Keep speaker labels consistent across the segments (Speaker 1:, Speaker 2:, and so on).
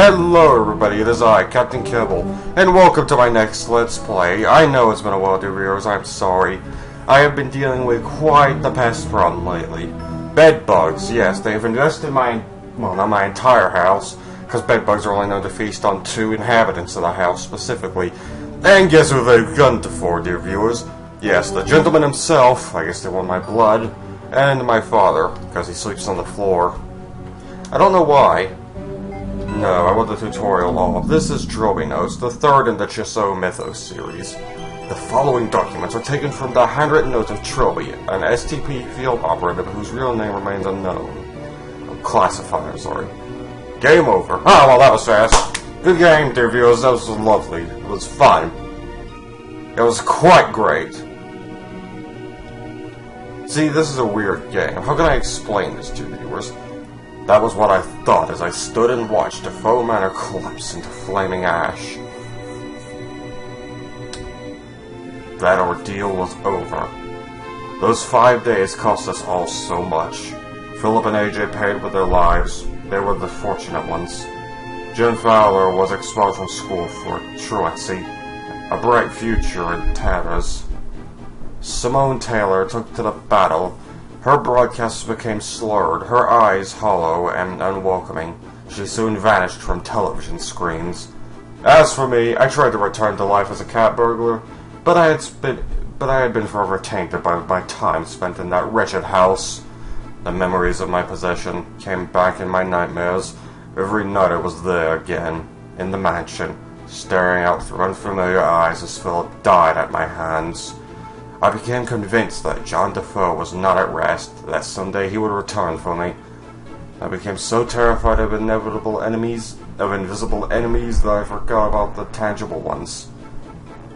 Speaker 1: Hello everybody, it is I, Captain Kibble, and welcome to my next Let's Play. I know it's been a while, dear viewers, I'm sorry. I have been dealing with quite the pest problem lately. Bed bugs, yes, they've infested not my entire house, because bed bugs are only known to feast on 2 inhabitants of the house specifically. And guess who they've gone to for, dear viewers? Yes, the gentleman himself, I guess they want my blood, and my father, because he sleeps on the floor. I don't know why. No, I want the tutorial off. This is Trilby Notes, the third in the Chiso Mythos series. The following documents are taken from the handwritten notes of Trilby, an STP field operative whose real name remains unknown. Classifier, sorry. Game over. Ah, well, that was fast. Good game, dear viewers. That was lovely. It was fun. It was quite great. See, this is a weird game. How can I explain this to viewers? That was what I thought as I stood and watched Defoe Manor collapse into flaming ash. That ordeal was over. Those 5 days cost us all so much. Philip and AJ paid with their lives. They were the fortunate ones. Jen Fowler was expelled from school for truancy. A bright future in tatters. Simone Taylor took to the battle. Her broadcasts became slurred, her eyes hollow and unwelcoming. She soon vanished from television screens. As for me, I tried to return to life as a cat burglar, but I had been forever tainted by my time spent in that wretched house. The memories of my possession came back in my nightmares. Every night I was there again, in the mansion, staring out through unfamiliar eyes as Philip died at my hands. I became convinced that John Defoe was not at rest, that someday he would return for me. I became so terrified of invisible enemies, that I forgot about the tangible ones.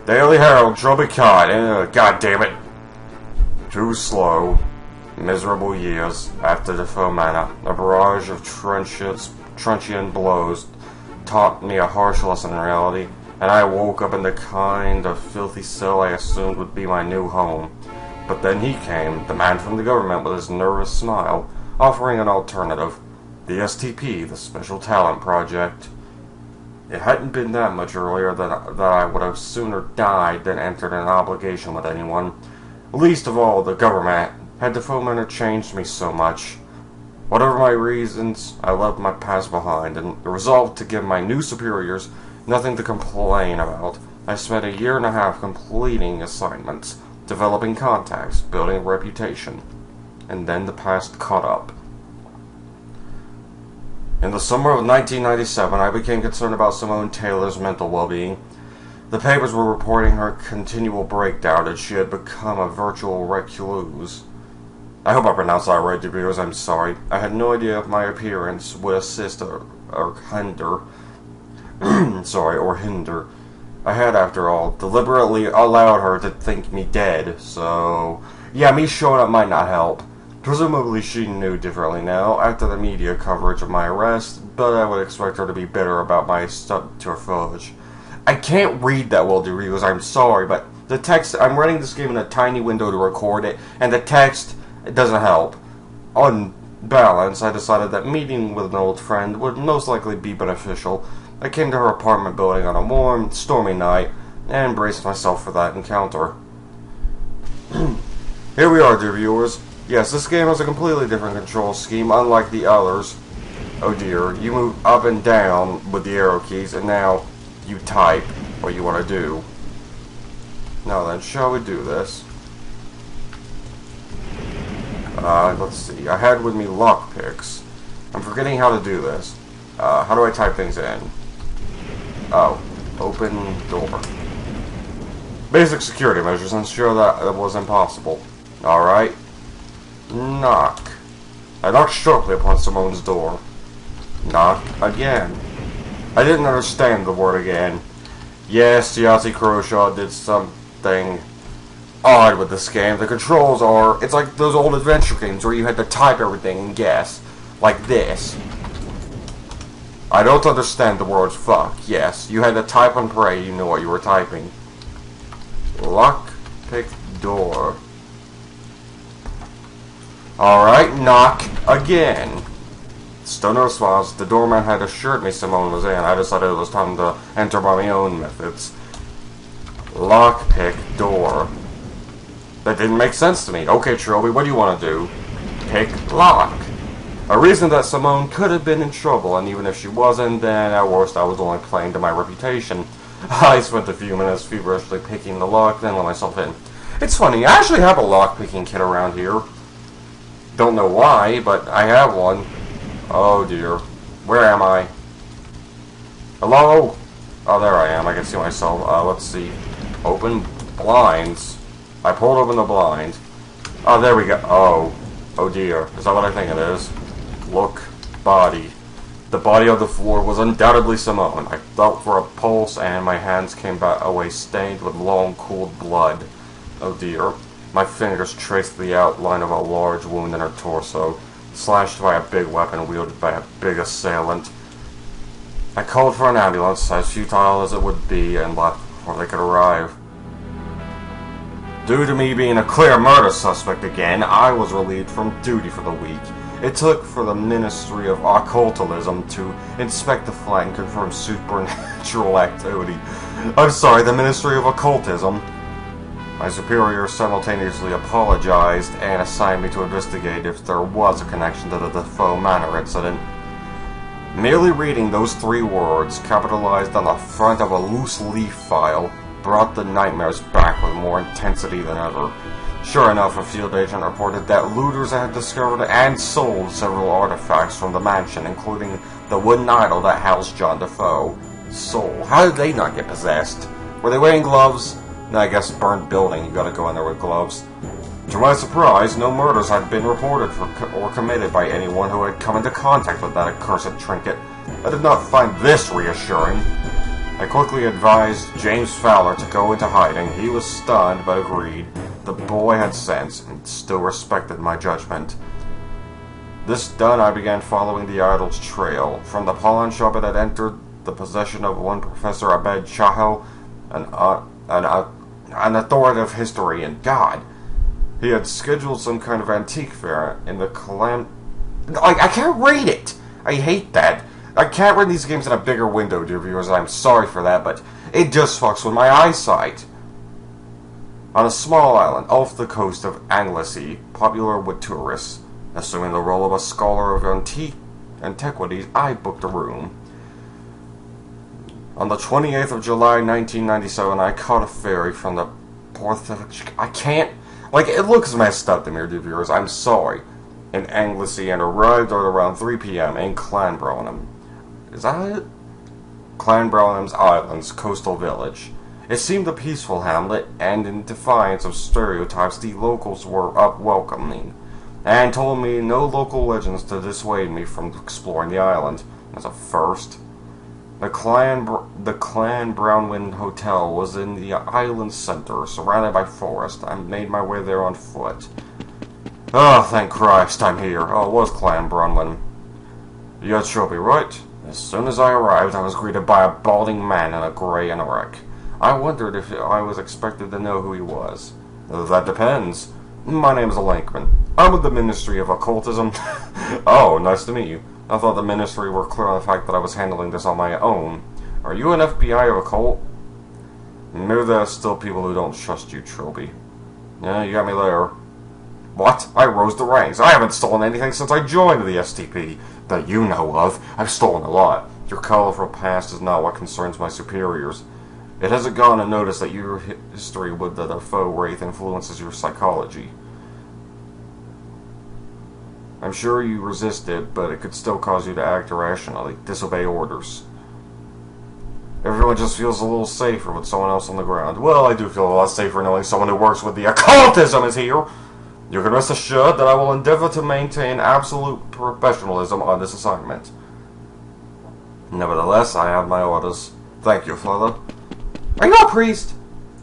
Speaker 1: Daily Herald, Trilby caught. God damn it. Too slow. Miserable years after Defoe Manor. A barrage of truncheon blows taught me a harsh lesson in reality. And I woke up in the kind of filthy cell I assumed would be my new home. But then he came, the man from the government with his nervous smile, offering an alternative. The STP, the Special Talent Project. It hadn't been that much earlier that I would have sooner died than entered an obligation with anyone. Least of all, the government. Had Defoe Manor changed me so much? Whatever my reasons, I left my past behind, and resolved to give my new superiors nothing to complain about. I spent a year and a half completing assignments, developing contacts, building a reputation, and then the past caught up. In the summer of 1997, I became concerned about Simone Taylor's mental well-being. The papers were reporting her continual breakdown, and she had become a virtual recluse. I hope I pronounced that right, viewers. I'm sorry. I had no idea if my appearance would assist or hinder. or hinder. I had, after all, deliberately allowed her to think me dead, so yeah, me showing up might not help. Presumably she knew differently now, after the media coverage of my arrest, but I would expect her to be bitter about my subterfuge. I can't read that well, dear viewers, I'm sorry, but the text, I'm running this game in a tiny window to record it, and the text, it doesn't help. On balance, I decided that meeting with an old friend would most likely be beneficial. I came to her apartment building on a warm, stormy night, and braced myself for that encounter. Here we are, dear viewers. Yes, this game has a completely different control scheme, unlike the others. Oh dear, you move up and down with the arrow keys, and now you type what you want to do. Now then, shall we do this? Let's see. I had with me lockpicks. I'm forgetting how to do this. How do I type things in? Oh, open door. Basic security measures ensure that it was impossible. Alright. Knock. I knocked sharply upon Simone's door. Knock again. I didn't understand the word again. Yes, Yahtzee Croshaw did something odd with this game. The controls are... It's like those old adventure games where you had to type everything and guess. Like this. I don't understand the word fuck. Yes, you had to type and pray you knew what you were typing. Lock, pick, door. Alright, knock again. Still no response. The doorman had assured me Simone was in. I decided it was time to enter by my own methods. Lockpick door. That didn't make sense to me. Okay, Trilby, what do you want to do? Pick lock. A reason that Simone could have been in trouble, and even if she wasn't, then at worst I was only playing to my reputation. I spent a few minutes feverishly picking the lock, then let myself in. It's funny, I actually have a lock-picking kit around here. Don't know why, but I have one. Oh dear. Where am I? Hello? Oh, there I am. I can see myself. Let's see. Open blinds. I pulled open the blind. Oh, there we go. Oh. Oh dear. Is that what I think it is? Look. Body. The body of the floor was undoubtedly Simone. I felt for a pulse and my hands came back away stained with long cooled blood. Oh dear. My fingers traced the outline of a large wound in her torso, slashed by a big weapon wielded by a big assailant. I called for an ambulance, as futile as it would be, and left before they could arrive. Due to me being a clear murder suspect again, I was relieved from duty for the week. It took for the Ministry of Occultism to inspect the flat and confirm supernatural activity. I'm sorry, the Ministry of Occultism. My superior simultaneously apologized and assigned me to investigate if there was a connection to the Defoe Manor incident. Merely reading those 3 words, capitalized on the front of a loose leaf file, brought the nightmares back with more intensity than ever. Sure enough, a field agent reported that looters had discovered and sold several artifacts from the mansion, including the wooden idol that housed John Defoe. Soul. How did they not get possessed? Were they wearing gloves? No, I guess burned building, you gotta go in there with gloves. To my surprise, no murders had been reported or committed by anyone who had come into contact with that accursed trinket. I did not find this reassuring. I quickly advised James Fowler to go into hiding. He was stunned, but agreed. The boy had sense, and still respected my judgment. This done, I began following the idol's trail. From the pawn shop it had entered the possession of one Professor Abed Chahel, an authoritative historian. God! He had scheduled some kind of antique fair in the I can't read it! I hate that. I can't read these games in a bigger window, dear viewers, and I'm sorry for that, but it just fucks with my eyesight. On a small island off the coast of Anglesey, popular with tourists, assuming the role of a scholar of antiquities, I booked a room. On the 28th of July, 1997, I caught a ferry from the Port of... I can't... Like, it looks messed up to me, dear viewers, I'm sorry. In Anglesey, and arrived at around 3 p.m. in Clanbrowne. Is that it? Clanbrowne's Island's coastal village. It seemed a peaceful hamlet, and in defiance of stereotypes, the locals were welcoming, and told me no local legends to dissuade me from exploring the island. As a first. The Clanbrowne Hotel was in the island center, surrounded by forest. I made my way there on foot. Oh, thank Christ, I'm here. Oh, it was Clanbrowne. You had Trilby, right? As soon as I arrived, I was greeted by a balding man in a grey anorak. I wondered if I was expected to know who he was. That depends. My name's Lankman. I'm with the Ministry of Occultism. Oh, nice to meet you. I thought the Ministry were clear on the fact that I was handling this on my own. Are you an FBI of occult? Maybe there are still people who don't trust you, Trilby. Yeah, you got me there. What? I rose the ranks. I haven't stolen anything since I joined the STP. That you know of. I've stolen a lot. Your colorful past is not what concerns my superiors. It hasn't gone unnoticed that your history with the Defoe wraith influences your psychology. I'm sure you resist it, but it could still cause you to act irrationally, disobey orders. Everyone just feels a little safer with someone else on the ground. Well, I do feel a lot safer knowing someone who works with the occultism is here. You can rest assured that I will endeavor to maintain absolute professionalism on this assignment. Nevertheless, I have my orders. Thank you, Father. Are you a priest?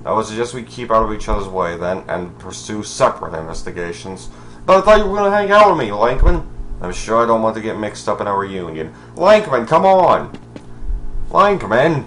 Speaker 1: I would suggest we keep out of each other's way, then, and pursue separate investigations. But I thought you were going to hang out with me, Lankman. I'm sure I don't want to get mixed up in our reunion. Lankman, come on! Lankman!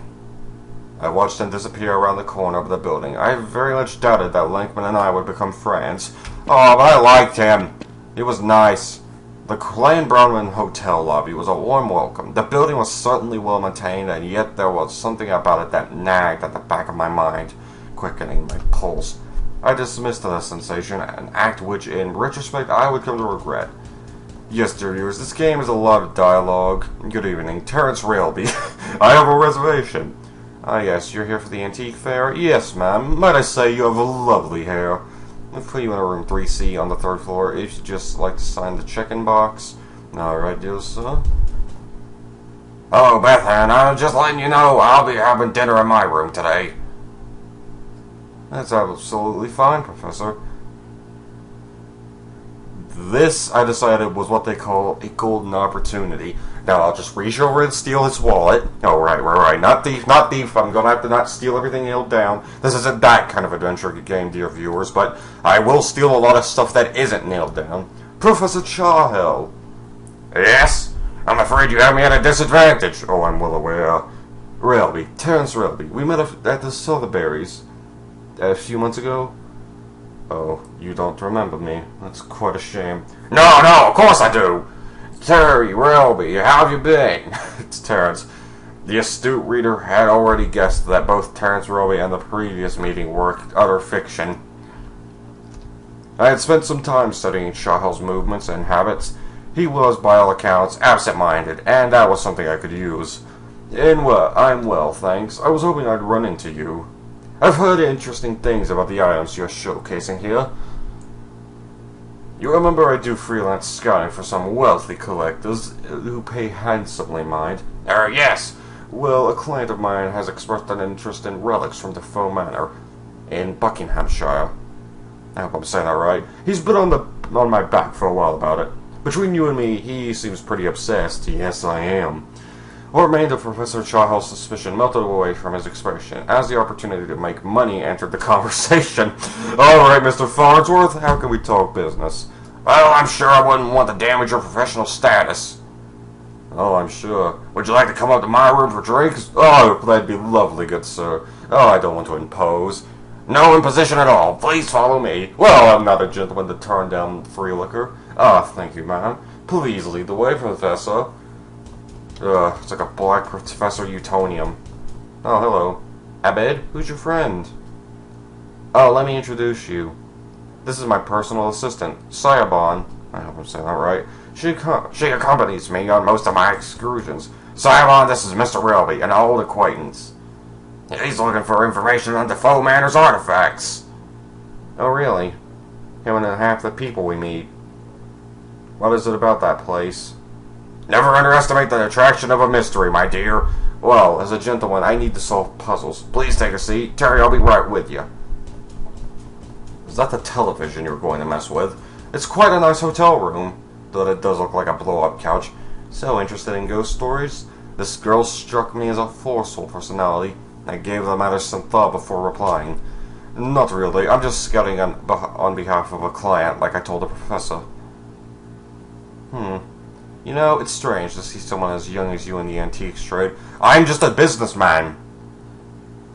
Speaker 1: I watched him disappear around the corner of the building. I very much doubted that Lankman and I would become friends. Oh, but I liked him. He was nice. The Clan Brownman Hotel lobby was a warm welcome. The building was certainly well maintained, and yet there was something about it that nagged at the back of my mind, quickening my pulse. I dismissed the sensation, an act which, in retrospect, I would come to regret. Yes, dear viewers, this game is a lot of dialogue. Good evening, Terrence Railby. I have a reservation. Ah, yes, you're here for the antique fair? Yes, ma'am. Might I say you have a lovely hair. I'll put you in a room 3C on the 3rd floor if you'd just like to sign the check-in box. Alright, dear sir. Oh, Beth Ann, I'm just letting you know I'll be having dinner in my room today. That's absolutely fine, Professor. This, I decided, was what they call a golden opportunity. Now, I'll just reach over and steal his wallet. Oh, right. Not thief. I'm gonna have to not steal everything nailed down. This isn't that kind of adventure game, dear viewers, but I will steal a lot of stuff that isn't nailed down. Professor Chahel. Yes? I'm afraid you have me at a disadvantage. Oh, I'm well aware. Railby. Terrence Railby. We met at the Southerberries a few months ago. Oh, you don't remember me. That's quite a shame. No, of course I do! Terry Railby, how have you been? It's Terrence. The astute reader had already guessed that both Terrence Railby and the previous meeting were utter fiction. I had spent some time studying Chahel's movements and habits. He was, by all accounts, absent-minded, and that was something I could use. I'm well, thanks. I was hoping I'd run into you. I've heard interesting things about the items you're showcasing here. You remember I do freelance scouting for some wealthy collectors who pay handsomely, mind? Yes. Well, a client of mine has expressed an interest in relics from Defoe Manor in Buckinghamshire. I hope I'm saying that right. He's been on my back for a while about it. Between you and me, he seems pretty obsessed. Yes, I am. What remained of Professor Chahel's suspicion melted away from his expression as the opportunity to make money entered the conversation. Alright, Mr. Farnsworth, how can we talk business? Well, I'm sure I wouldn't want to damage your professional status. Oh, I'm sure. Would you like to come up to my room for drinks? Oh, that'd be lovely, good sir. Oh, I don't want to impose. No imposition at all. Please follow me. Well, I'm not a gentleman to turn down free liquor. Ah, thank you, ma'am. Please lead the way, Professor. It's like a black Professor Utonium. Oh, hello. Abed, who's your friend? Oh, let me introduce you. This is my personal assistant, Sayabon. I hope I'm saying that right. She accompanies me on most of my excursions. Sayabon, this is Mr. Railby, an old acquaintance. He's looking for information on Defoe Manor's artifacts. Oh, really? Him and half the people we meet. What is it about that place? Never underestimate the attraction of a mystery, my dear. Well, as a gentleman, I need to solve puzzles. Please take a seat. Terry, I'll be right with you. Is that the television you're going to mess with? It's quite a nice hotel room, though it does look like a blow-up couch. So interested in ghost stories? This girl struck me as a forceful personality. I gave the matter some thought before replying. Not really. I'm just scouting on behalf of a client, like I told the professor. You know, it's strange to see someone as young as you in the antiques trade. I'm just a businessman!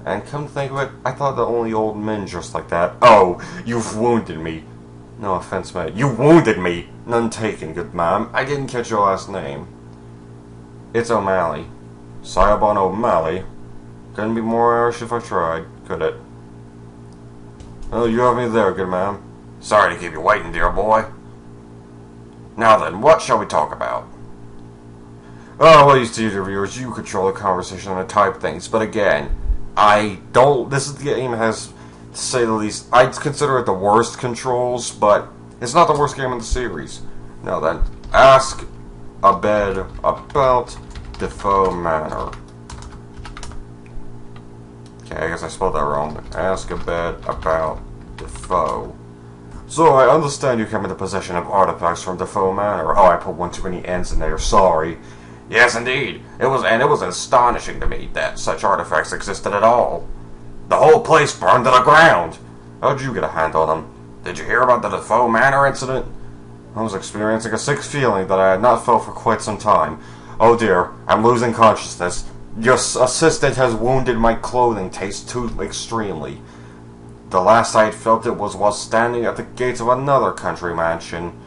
Speaker 1: And come to think of it, I thought that only old men dressed like that. Oh, you've wounded me. No offense, mate. You wounded me! None taken, good ma'am. I didn't catch your last name. It's O'Malley. Sayabon O'Malley. Couldn't be more Irish if I tried, could it? Oh, you have me there, good ma'am. Sorry to keep you waiting, dear boy. Now then, what shall we talk about? Oh, well, you dear viewers, you control the conversation and type things, but again, this game has, to say the least, I'd consider it the worst controls, but it's not the worst game in the series. Now then, ask Abed about Defoe Manor. Okay, I guess I spelled that wrong. Ask Abed about Defoe. So, I understand you came into possession of artifacts from Defoe Manor. Oh, I put one too many N's in there, sorry. Yes, indeed. It was astonishing to me that such artifacts existed at all. The whole place burned to the ground. How'd you get a hand on them? Did you hear about the Defoe Manor incident? I was experiencing a sick feeling that I had not felt for quite some time. Oh dear, I'm losing consciousness. Your assistant has wounded my clothing taste too extremely. The last I had felt it was while standing at the gates of another country mansion.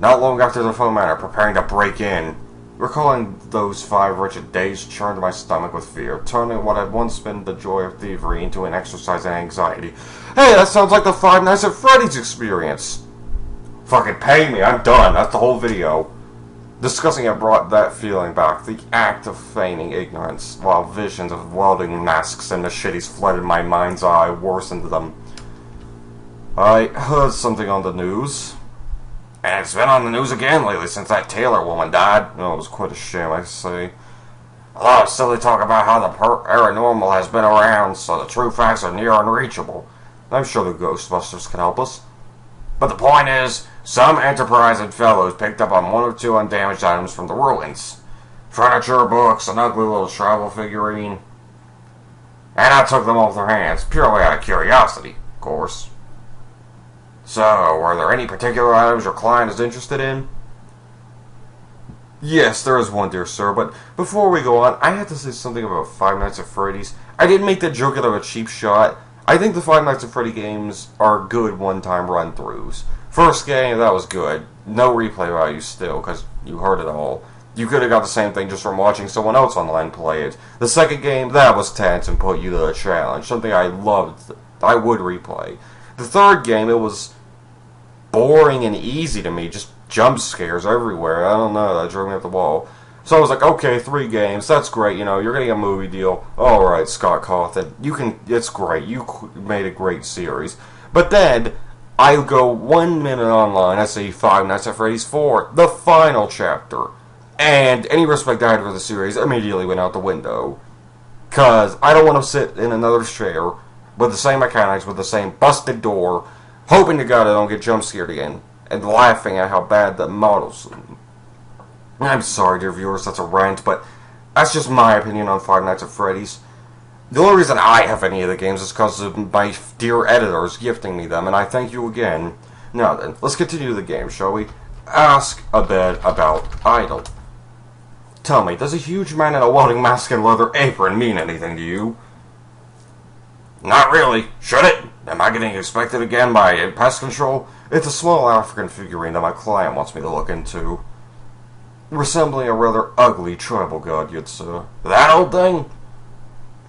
Speaker 1: Not long after the Defoe Manor, preparing to break in. Recalling those 5 wretched days churned my stomach with fear, turning what had once been the joy of thievery into an exercise in anxiety. Hey, that sounds like the Five Nights at Freddy's experience! Fucking pay me, I'm done, that's the whole video. Discussing it brought that feeling back, the act of feigning ignorance, while visions of welding masks and machetes flooded my mind's eye, worsened them. I heard something on the news. And it's been on the news again lately since that Taylor woman died. Oh, it was quite a shame, I say. A lot of silly talk about how the paranormal has been around, so the true facts are near unreachable. I'm sure the Ghostbusters can help us. But the point is, some enterprising fellows picked up on 1 or 2 undamaged items from the ruins. Furniture, books, an ugly little travel figurine. And I took them off their hands, purely out of curiosity, of course. So, were there any particular items your client is interested in? Yes, there is one, dear sir, but before we go on, I have to say something about Five Nights at Freddy's. I didn't make that joke out of a cheap shot. I think the Five Nights at Freddy games are good one-time run-throughs. First game, that was good. No replay value still, because you heard it all. You could have got the same thing just from watching someone else online play it. The second game, that was tense and put you to the challenge, something I loved. I would replay. The third game, it was boring and easy to me, just jump scares everywhere. I don't know, that drove me up the wall. So I was like, okay, 3 games, that's great, you know, you're getting a movie deal. Alright, Scott Cawthon, it's great, you made a great series. But then, I go 1 minute online, I see Five Nights at Freddy's 4, the final chapter. And any respect I had for the series immediately went out the window. Because I don't want to sit in another chair with the same mechanics, with the same busted door, hoping to God I don't get jump scared again, and laughing at how bad the models. I'm sorry, dear viewers, that's a rant, but that's just my opinion on Five Nights at Freddy's. The only reason I have any of the games is because of my dear editors gifting me them, and I thank you again. Now then, let's continue the game, shall we? Ask a bit about Idol. Tell me, does a huge man in a welding mask and leather apron mean anything to you? Not really. Should it? Am I getting expected again by pest control? It's a small African figurine that my client wants me to look into. Resembling a rather ugly tribal god, you'd say. That old thing?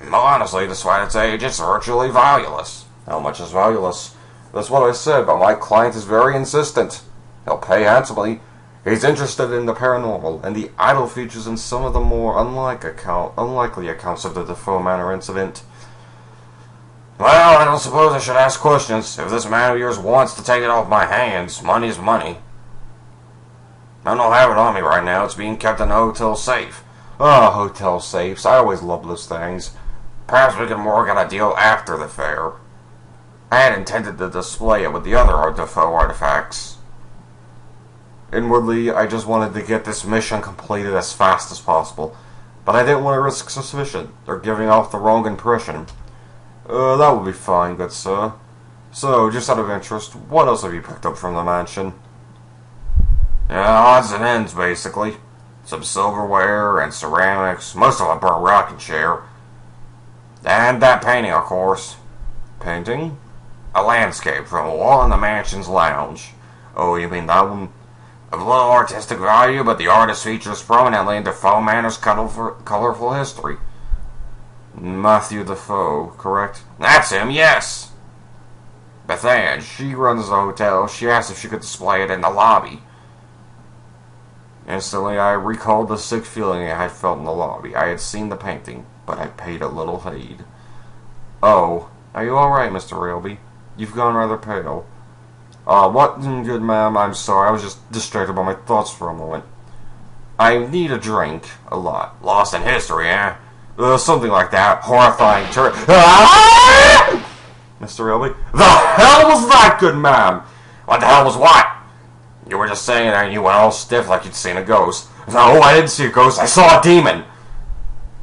Speaker 1: Well, honestly, despite its age, it's virtually valueless. How much is valueless? That's what I said, but my client is very insistent. He'll pay handsomely. He's interested in the paranormal, and the idol features in some of the more unlikely accounts of the Defoe Manor incident. Well, I don't suppose I should ask questions. If this man of yours wants to take it off my hands, money's money. I don't have it on me right now. It's being kept in a hotel safe. Oh, hotel safes. I always love those things. Perhaps we can work out a deal after the fair. I had intended to display it with the other Defoe artifacts. Inwardly, I just wanted to get this mission completed as fast as possible. But I didn't want to risk suspicion, or giving off the wrong impression. That would be fine, good sir. So, just out of interest, what else have you picked up from the mansion? Yeah, odds and ends, basically. Some silverware and ceramics, most of a burnt rocking chair. And that painting, of course. Painting? A landscape from a wall in the mansion's lounge. Oh, you mean that one? Of little artistic value, but the artist features prominently in Defoe Manor's colorful history. Matthew Defoe, correct? That's him, yes! Bethann, she runs the hotel. She asked if she could display it in the lobby. Instantly, I recalled the sick feeling I had felt in the lobby. I had seen the painting, but I paid a little heed. Oh, are you alright, Mr. Trilby? You've gone rather pale. What? Good ma'am, I'm sorry. I was just distracted by my thoughts for a moment. I need a drink. A lot. Lost in history, eh? Something like that. Horrifying Mr. Trilby? The hell was that, good ma'am? What the hell was what? You were just saying that and you went all stiff like you'd seen a ghost. No, I didn't see a ghost. I saw a demon.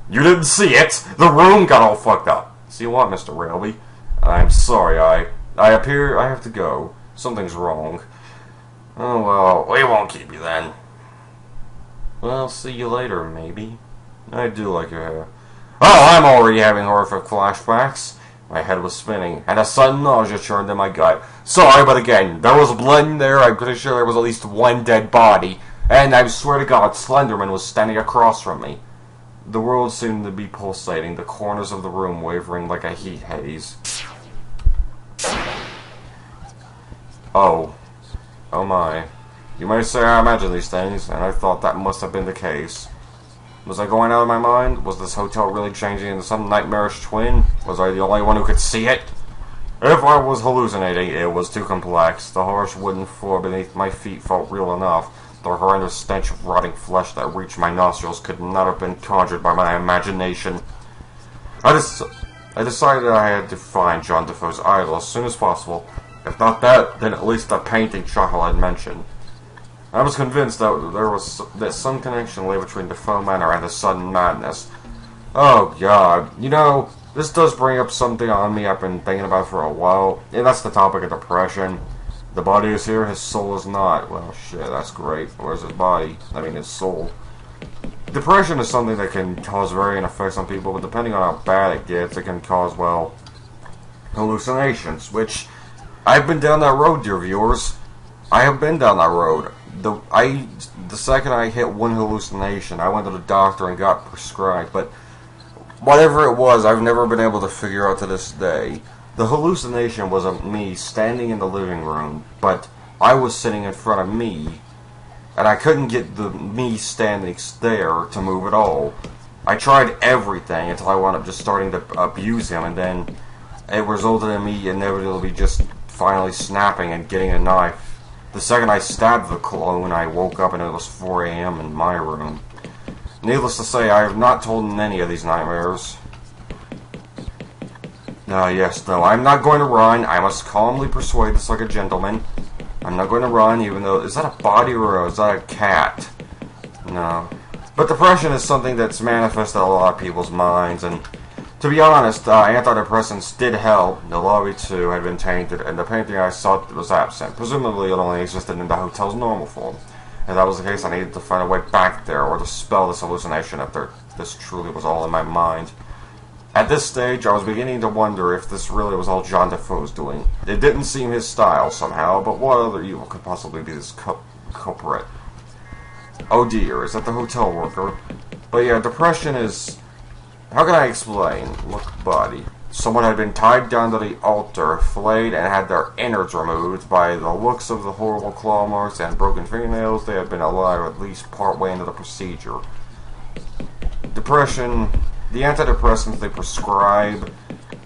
Speaker 1: You didn't see it. The room got all fucked up. See what, Mr. Trilby? I'm sorry, I have to go. Something's wrong. Oh, well, we won't keep you then. Well, see you later, maybe. I do like your hair. Oh, I'm already having horrific flashbacks. My head was spinning, and a sudden nausea churned in my gut. Sorry, but again, there was blood in there. I'm pretty sure there was at least one dead body. And I swear to God, Slenderman was standing across from me. The world seemed to be pulsating, the corners of the room wavering like a heat haze. Oh. Oh my. You may say I imagine these things, and I thought that must have been the case. Was I going out of my mind? Was this hotel really changing into some nightmarish twin? Was I the only one who could see it? If I was hallucinating, it was too complex. The harsh wooden floor beneath my feet felt real enough. The horrendous stench of rotting flesh that reached my nostrils could not have been conjured by my imagination. I decided I had to find John Defoe's idol as soon as possible. If not that, then at least the painting Chahal had mentioned. I was convinced that some connection lay between Defoe Manor and the sudden madness. Oh God, you know, this does bring up something on me I've been thinking about for a while, and that's the topic of depression. The body is here, his soul is not. Well, shit, that's great. Where's his body? I mean, his soul. Depression is something that can cause varying effects on people, but depending on how bad it gets, it can cause, well, hallucinations, which I've been down that road, dear viewers. I have been down that road. The second I hit one hallucination, I went to the doctor and got prescribed, but whatever it was, I've never been able to figure out to this day. The hallucination was of me standing in the living room, but I was sitting in front of me, and I couldn't get the me standing there to move at all. I tried everything until I wound up just starting to abuse him, and then it resulted in me inevitably just finally snapping and getting a knife. The second I stabbed the clone, I woke up and it was 4 a.m. in my room. Needless to say, I have not told any of these nightmares. Yes, no, I'm not going to run. I must calmly persuade this like a gentleman. I'm not going to run, even though... Is that a body or is that a cat? No. But depression is something that's manifested in a lot of people's minds, and to be honest, antidepressants did help. The lobby, too, had been tainted, and the painting I saw was absent. Presumably, it only existed in the hotel's normal form. If that was the case, I needed to find a way back there, or to spell this hallucination if this truly was all in my mind. At this stage, I was beginning to wonder if this really was all John Defoe's doing. It didn't seem his style, somehow, but what other evil could possibly be this culprit? Oh dear, is that the hotel worker? But yeah, depression is... How can I explain? Look, body. Someone had been tied down to the altar, flayed, and had their innards removed. By the looks of the horrible claw marks and broken fingernails, they had been alive at least part way into the procedure. Depression... The antidepressants they prescribe,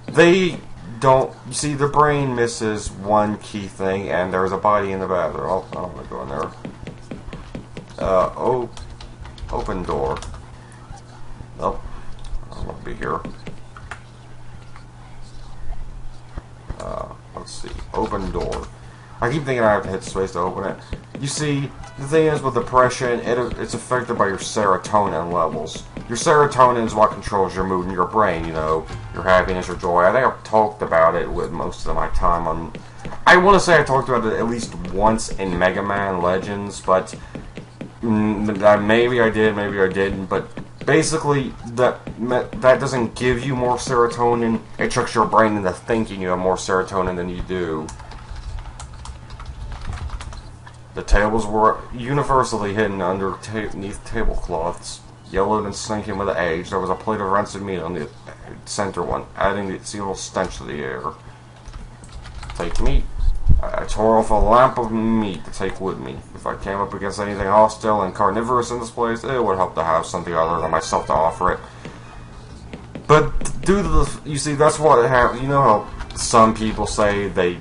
Speaker 1: they don't... See, the brain misses one key thing, and there's a body in the bathroom. Oh, I'm gonna go in there. Open door. Oh, I won't be here. Let's see. Open door. I keep thinking I have to hit space to open it. You see, the thing is with depression, it's affected by your serotonin levels. Your serotonin is what controls your mood in your brain, you know, your happiness, your joy. I think I've talked about it with most of my time on... I want to say I talked about it at least once in Mega Man Legends, but maybe I did, maybe I didn't, but basically, that doesn't give you more serotonin. It tricks your brain into thinking you have more serotonin than you do. The tables were universally hidden underneath tablecloths, yellowed and sinking with age. There was a plate of rancid meat on the center one, adding the evil stench to the air. Take meat. I tore off a lamp of meat to take with me. If I came up against anything hostile and carnivorous in this place, it would help to have something other than myself to offer it. But due to the... You see, that's what it happened. You know how some people say they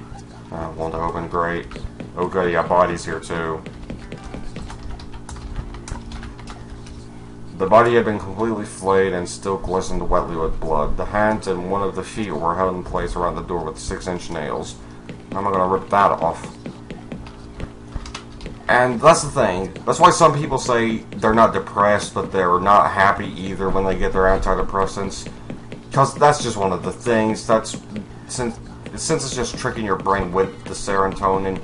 Speaker 1: want to open great. Oh good, yeah, bodies here too. The body had been completely flayed and still glistened wetly with blood. The hands and one of the feet were held in place around the door with 6-inch nails. How am I gonna rip that off? And that's the thing. That's why some people say they're not depressed, but they're not happy either when they get their antidepressants. Because that's just one of the things. That's since it's just tricking your brain with the serotonin,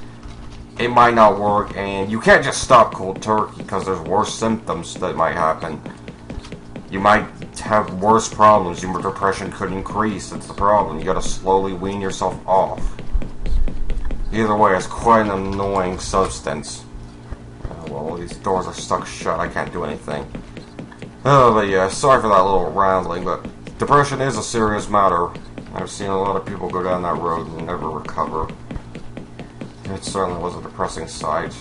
Speaker 1: it might not work, and you can't just stop cold turkey because there's worse symptoms that might happen. You might have worse problems. Your depression could increase. That's the problem. You gotta slowly wean yourself off. Either way, it's quite an annoying substance. Well, these doors are stuck shut. I can't do anything. Oh, but yeah, sorry for that little rambling, but depression is a serious matter. I've seen a lot of people go down that road and never recover. It certainly was a depressing sight.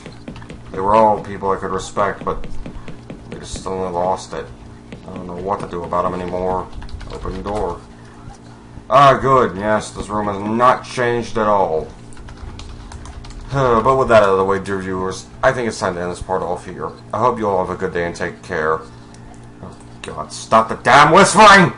Speaker 1: They were all people I could respect, but they just suddenly lost it. I don't know what to do about them anymore. Open door. Ah, good. Yes, this room has not changed at all. But with that out of the way, dear viewers, I think it's time to end this part off here. I hope you all have a good day and take care. Oh, God, stop the damn whispering!